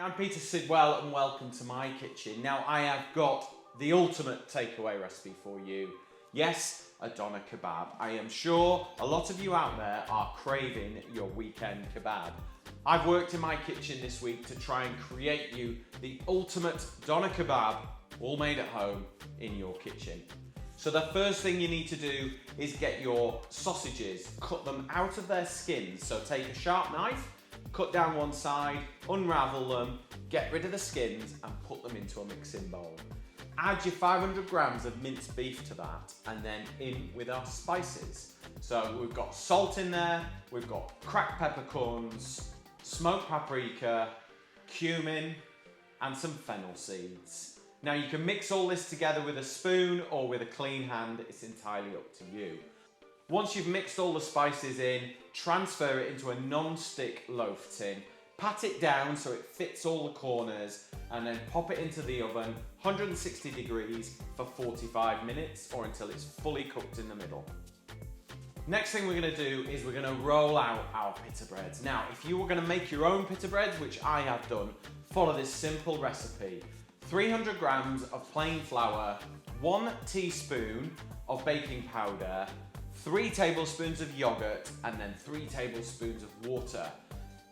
I'm Peter Sidwell and welcome to my kitchen. Now I have got the ultimate takeaway recipe for you. Yes, a doner kebab. I am sure a lot of you out there are craving your weekend kebab. I've worked in my kitchen this week to try and create you the ultimate doner kebab, all made at home in your kitchen. So the first thing you need to do is get your sausages, cut them out of their skins. So take a sharp knife, cut down one side, unravel them, get rid of the skins and put them into a mixing bowl. Add your 500 grams of minced beef to that and then in with our spices. So we've got salt in there, we've got cracked peppercorns, smoked paprika, cumin and some fennel seeds. Now you can mix all this together with a spoon or with a clean hand, it's entirely up to you. Once you've mixed all the spices in, transfer it into a non-stick loaf tin, pat it down so it fits all the corners and then pop it into the oven, 160 degrees for 45 minutes or until it's fully cooked in the middle. Next thing we're going to do is we're going to roll out our pita breads. Now if you were going to make your own pita breads, which I have done, follow this simple recipe. 300 grams of plain flour, 1 teaspoon of baking powder, 3 tablespoons of yogurt and then 3 tablespoons of water.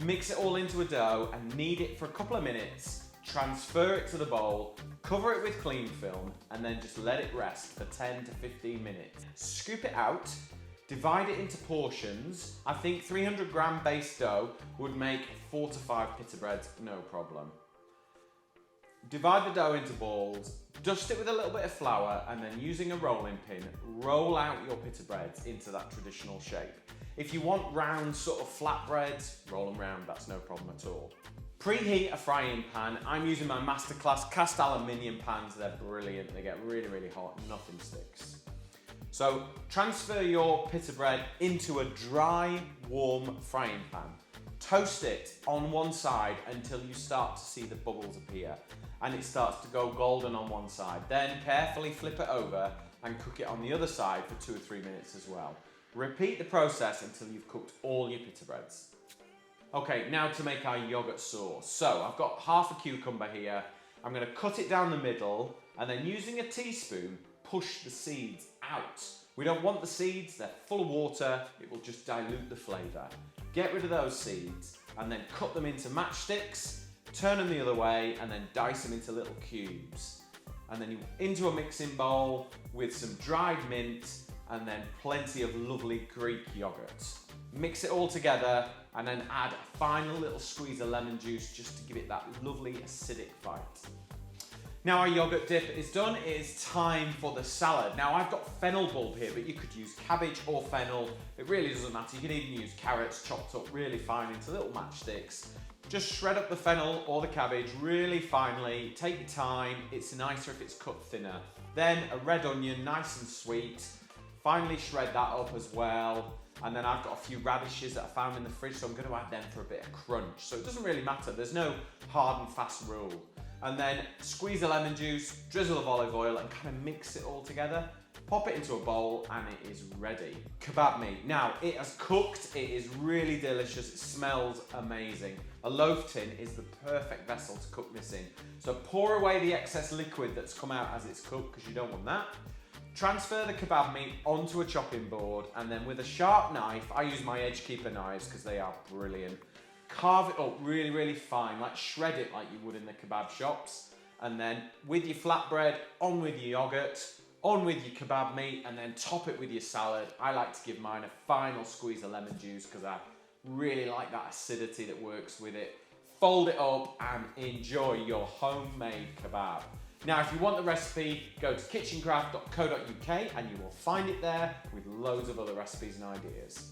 Mix it all into a dough and knead it for a couple of minutes, transfer it to the bowl, cover it with cling film and then just let it rest for 10 to 15 minutes. Scoop it out, divide it into portions. I think 300 gram base dough would make 4 to 5 pita breads, no problem. Divide the dough into balls, dust it with a little bit of flour and then using a rolling pin, roll out your pita breads into that traditional shape. If you want round sort of flat breads, roll them round, that's no problem at all. Preheat a frying pan. I'm using my Masterclass cast aluminium pans, they're brilliant, they get really, really hot, nothing sticks. So transfer your pita bread into a dry, warm frying pan. Toast it on one side until you start to see the bubbles appear and it starts to go golden on one side. Then carefully flip it over and cook it on the other side for 2 or 3 minutes as well. Repeat the process until you've cooked all your pita breads. Okay, now to make our yogurt sauce. So I've got half a cucumber here. I'm going to cut it down the middle and then using a teaspoon, push the seeds out. We don't want the seeds, they're full of water, it will just dilute the flavour. Get rid of those seeds and then cut them into matchsticks, turn them the other way and then dice them into little cubes. And then into a mixing bowl with some dried mint and then plenty of lovely Greek yogurt. Mix it all together and then add a final little squeeze of lemon juice just to give it that lovely acidic bite. Now our yogurt dip is done, it is time for the salad. Now I've got fennel bulb here, but you could use cabbage or fennel. It really doesn't matter. You can even use carrots chopped up really fine into little matchsticks. Just shred up the fennel or the cabbage really finely. Take your time, it's nicer if it's cut thinner. Then a red onion, nice and sweet. Finally shred that up as well. And then I've got a few radishes that I found in the fridge, so I'm going to add them for a bit of crunch. So it doesn't really matter, there's no hard and fast rule. And then squeeze the lemon juice, drizzle of olive oil and kind of mix it all together. Pop it into a bowl and it is ready. Kebab meat. Now it has cooked, it is really delicious, it smells amazing. A loaf tin is the perfect vessel to cook this in. So pour away the excess liquid that's come out as it's cooked because you don't want that. Transfer the kebab meat onto a chopping board and then with a sharp knife, I use my edge keeper knives because they are brilliant. Carve it up really, really fine, like shred it like you would in the kebab shops. And then with your flatbread, on with your yogurt, on with your kebab meat, and then top it with your salad. I like to give mine a final squeeze of lemon juice because I really like that acidity that works with it. Fold it up and enjoy your homemade kebab. Now, if you want the recipe, go to kitchencraft.co.uk and you will find it there with loads of other recipes and ideas.